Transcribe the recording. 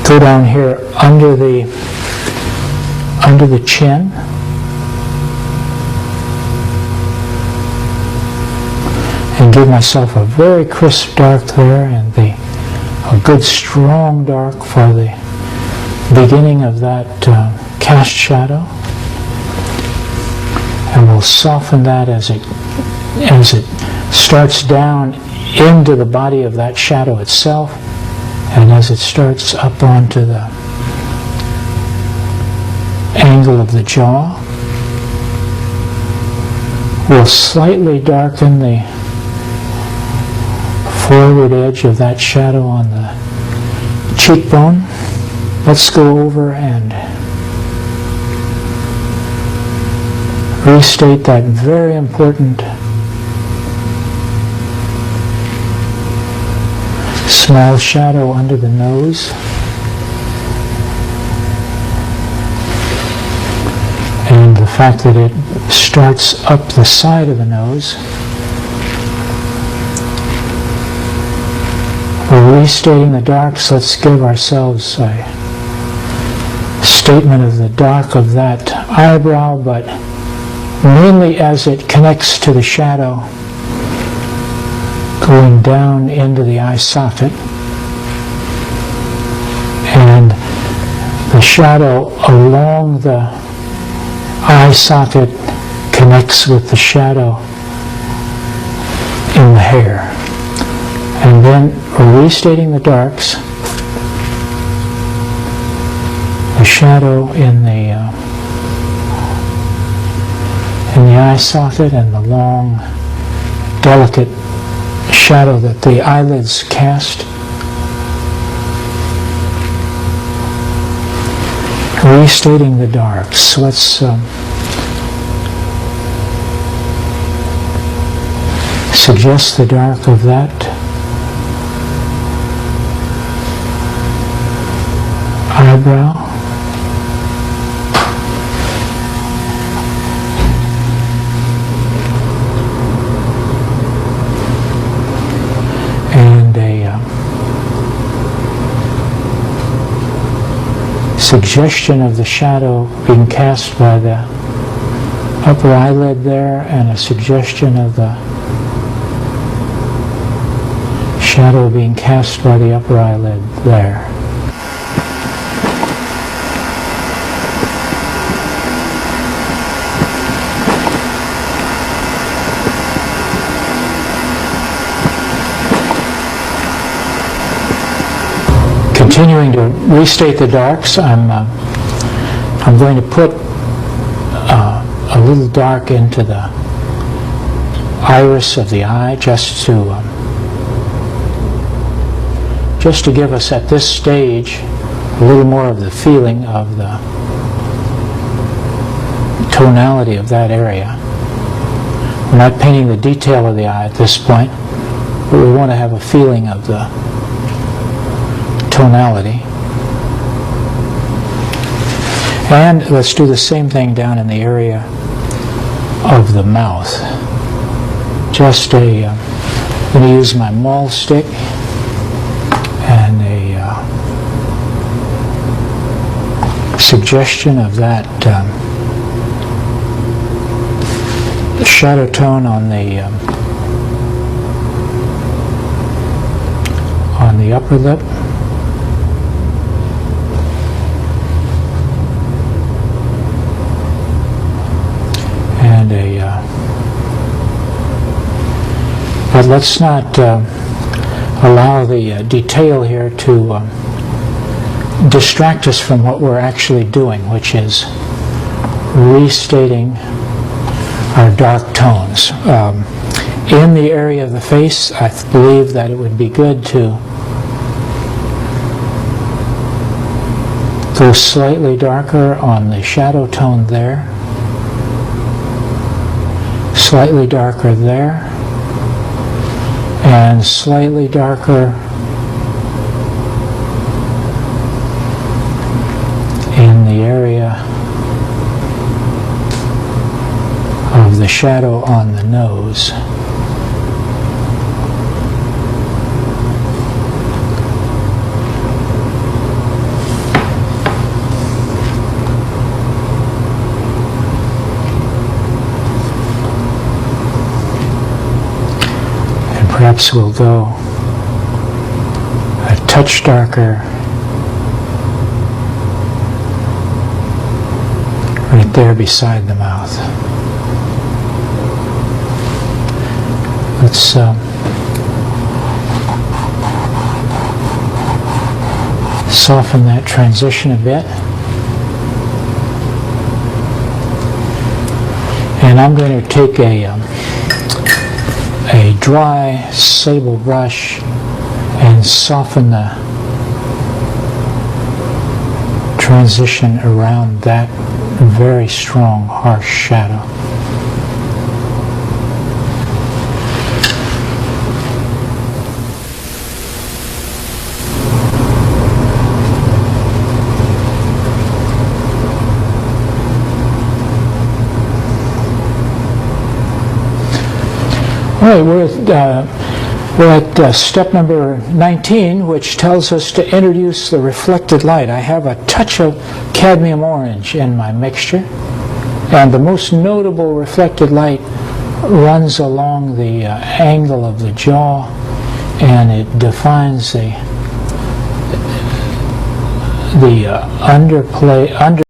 Go down here under the chin. And give myself a very crisp dark there, and a good strong dark for the beginning of that cast shadow. And we'll soften that as it starts down into the body of that shadow itself, and as it starts up onto the angle of the jaw. We'll slightly darken the forward edge of that shadow on the cheekbone. Let's go over and restate that very important small shadow under the nose. And the fact that it starts up the side of the nose. We're restating the darks. Let's give ourselves a statement of the dark of that eyebrow, but mainly as it connects to the shadow going down into the eye socket. And the shadow along the eye socket connects with the shadow in the hair. And then we're restating the darks. The shadow in the eye socket, and the long, delicate shadow that the eyelids cast. Restating the darks. Let's suggest the dark of that eyebrow. And a suggestion of the shadow being cast by the upper eyelid there, and a suggestion of the shadow being cast by the upper eyelid there. Continuing to restate the darks, I'm going to put a little dark into the iris of the eye, just to give us at this stage a little more of the feeling of the tonality of that area. We're not painting the detail of the eye at this point, but we want to have a feeling of the tonality. And let's do the same thing down in the area of the mouth. Just I'm going to use my maul stick and a suggestion of that shadow tone on the upper lip. And but let's not allow the detail here to distract us from what we're actually doing, which is restating our dark tones. In the area of the face, I believe that it would be good to go slightly darker on the shadow tone there, slightly darker there, and slightly darker in the area of the shadow on the nose. perhaps we'll go a touch darker right there beside the mouth. Let's soften that transition a bit. And I'm going to take a dry sable brush and soften the transition around that very strong, harsh shadow. All right, we're at step number 19, which tells us to introduce the reflected light. I have a touch of cadmium orange in my mixture, and the most notable reflected light runs along the angle of the jaw, and it defines the underplay,